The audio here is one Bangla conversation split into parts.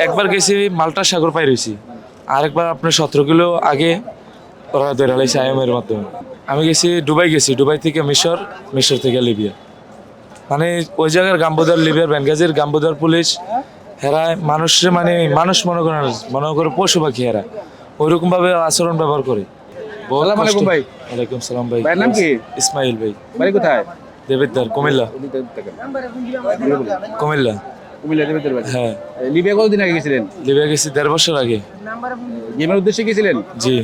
একবার গেছি মাল্টা সাগর পাই রয়েছি, আরেকবার আপনার 17 কিলো আগে ওরা ধরে লাইছে আইএমের মাধ্যমে। আমি গেছি দুবাই, দুবাই থেকে মিশর, মিশর থেকে লিবিয়া। মানে ওই জায়গার গাম্বুদার, লিবিয়ার বেনগাজির গাম্বুদার পুলিশ হেরায় মানুষের মানে মানুষ মনে করে পশু পাখি হেরা ওইরকম ভাবে আচরণ ব্যবহার করে। আসসালামু আলাইকুম ভাই। ওয়ালাইকুম সালাম ভাই। ভাইয়ের নাম কি? ইসমাইল ভাই। বাড়ি কোথায়? দেবিদ্দার, কুমিল্লা। কুমিল্লা। কুমিল্লা দেবেদের বাড়ি। হ্যাঁ। লিবিয়া কতদিন আগে গেছিলেন? লিবিয়া গেছি 1.5 বছর আগে। গেমের উদ্দেশ্যে গেছিলেন? জি।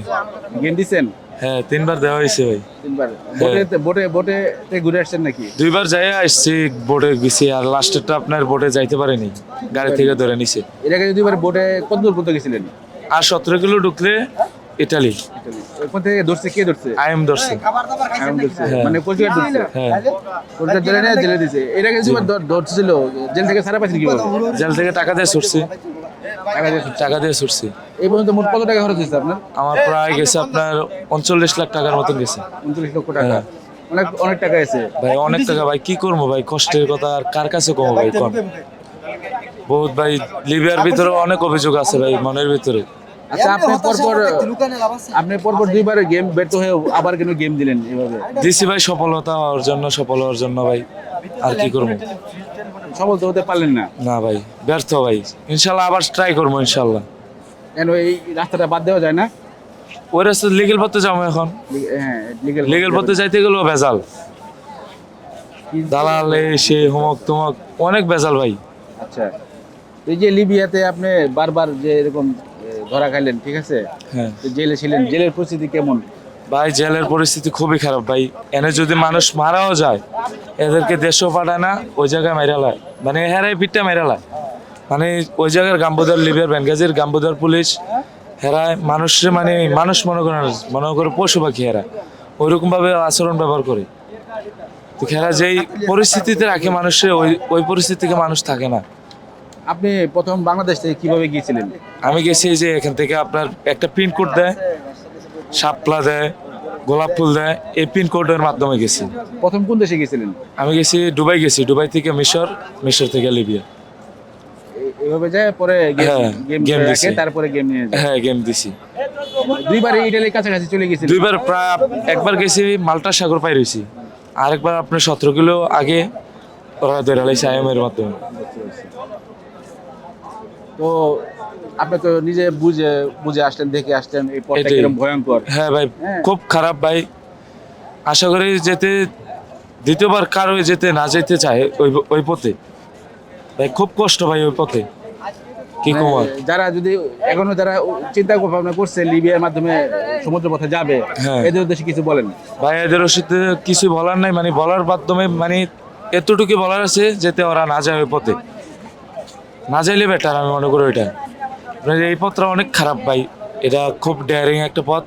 গেম দিচ্ছেন? হ্যাঁ, 3বার দেওয়া হয়েছে ভাই। 3বার। বোটে ঘুরে আসছেন নাকি? 2বার যাই আসছি, বোটে গেছি, আর লাস্টেরটা আপনার বোটে যাইতে পারেনি, গাড়ি থেকে ধরে নিছে। এর আগে 2বার বোটে কত দূর পর্যন্ত গেছিলেন? আর 17 কিলো ঢুকলে ইটালি। ওখান থেকে ধরছে কে ধরছে? আইএম ধরছে। আইএম ধরছে। হ্যাঁ। মানে কোচবিহার ধরছে? হ্যাঁ। কোচবিহার জেলে নিয়ে জেলে দিছে। এর আগে 2বার ধরছিল, জেল থেকে ছাড়া পাইছেন কিভাবে? জেল থেকে টাকা দিয়ে ছুটছি। টাকা দিয়ে ছুটছি। এই পর্যন্ত মোট কত টাকা খরচ হয়েছে আপনার? আমার প্রায় গেছে আপনার 39 লাখ টাকার মতন গেছে। 39 লক্ষ টাকা। হ্যাঁ। অনেক টাকা আছে ভাই, অনেক টাকা ভাই, কি করবো ভাই, কষ্টের কথা আর কার কাছে কমো ভাই, কম বহুত ভাই। লিবিয়ার ভিতরে অনেক অভিযোগ আছে ভাই মনের ভিতরে। আচ্ছা, আপনি পরপর 2বার গেম ব্যর্থ হয়ে আবার কেন গেম দিলেন এভাবে? দিছি ভাই সফল হওয়ার জন্য ভাই, আর কি করবো। সফল তো হতে পারলেন না। না ভাই, ব্যর্থ ভাই। ইনশাল্লাহ আবার ট্রাই করবো ইনশাল্লাহ। কেন এই রাস্তাটা বাদ দেওয়া যায় না? ওই রাস্তা লিগেল পথে যাবো এখন। হ্যাঁ, লিগেল পথে যাইতে গেলেও ভেজাল, দালাল সে হুমক তুমক, অনেক ভেজাল ভাই। আচ্ছা, এই যে লিবিয়াতে আপনি বারবার যে এরকম ধরা খাইলেন, ঠিক আছে, হ্যাঁ তো জেলে ছিলেন, জেলের পরিস্থিতি কেমন? ভাই, জেলের পরিস্থিতি খুবই খারাপ ভাই। এনে যদি মানুষ মারাও যায়, এদেরকে দেশও পাঠায় না, ওই জায়গায় মেরালায়, মানে হেরাই পিঠটা মেরালায়। মানে ওই জায়গার গাম্বুদার, লিবিয়ার বেনগাজির গাম্বুদার পুলিশ হেরায় মানুষের মানে মানুষ মনে করে পশু পাখি হেরা ওইরকম ভাবে আচরণ ব্যবহার করে। তো হেরা যেই পরিস্থিতিতে রাখে মানুষের, ওই পরিস্থিতি থেকে মানুষ থাকে না। আপনি প্রথম বাংলাদেশ থেকে কিভাবে গিয়েছিলেন? আমি গেছি যে এখান থেকে আপনার একটা পিনকোড দেয়, শাপলা দেয়, গোলাপ ফুল দেয়, এই পিনকোডের মাধ্যমে গেছি। প্রথম কোন দেশে গেছিলেন? আমি গেছি দুবাই, দুবাই থেকে মিশর, মিশর থেকে লিবিয়া। এভাবে যায় পরে হ্যাঁ, গেম গেম রাখে, দিছি। তারপরে গেম নিয়ে যায়। হ্যাঁ, গেম দিছি। 2বার ইটালির কাছাকাছি চলে গেছিলেন? 2বার প্রায়। একবার গেছি মাল্টা সাগর পাই রয়েছি, আরেকবার আপনার 17 কিলো আগে ওরা ধরে লাইছে আইএমের মাধ্যমে। তো আপনি তো নিজে বুঝে আসলেন, দেখে আসলেন এই পথটা এটাই। কিরকম ভয়ঙ্কর। হ্যাঁ ভাই, হ্যাঁ। খুব খারাপ ভাই। আশা করি যেতে দ্বিতীয়বার কারো যেতে না যেতে চায় ওই পথে ভাই, খুব কষ্ট ভাই ওই পথে, কি মানে কমার। যারা যদি এখনো যারা চিন্তা ভাবনা করছে লিবিয়ার মাধ্যমে সমুদ্র পথে যাবে, হ্যাঁ। এদের উদ্দেশ্যে কিছু বলেন? ভাই, এদের সাথে কিছু বলার নাই, মানে বলার মাধ্যমে মানে এতটুকু বলার আছে যাতে ওরা না যায় ওই পথে, না যাইলে বেটার আমি মনে করি। ওইটা মানে এই পথটা অনেক খারাপ ভাই, এটা খুব ডেয়ারিং একটা পথ,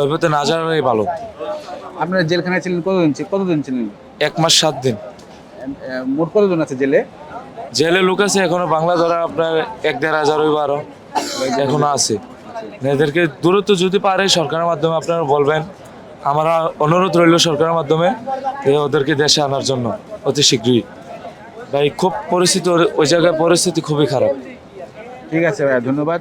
ওই পথে না যাওয়াই ভালো। আপনারা জেলখানায় ছিলেন কতদিন ছিলেন? 1 মাস 7 দিন। মোট কতজন আছে জেলে? জেলে লোক আছে এখনো, বাংলা ধরা আপনার 1-1.5 হাজার ওই 12 এখনো আছে। এদেরকে দূরত্ব যদি পারে সরকারের মাধ্যমে আপনারা বলবেন, আমরা অনুরোধ রইল সরকারের মাধ্যমে যে ওদেরকে দেশে আনার জন্য অতি শীঘ্রই। ভাই খুব পরিস্থিতি, ওই জায়গায় পরিস্থিতি খুবই খারাপ। ঠিক আছে ভাইয়া, ধন্যবাদ।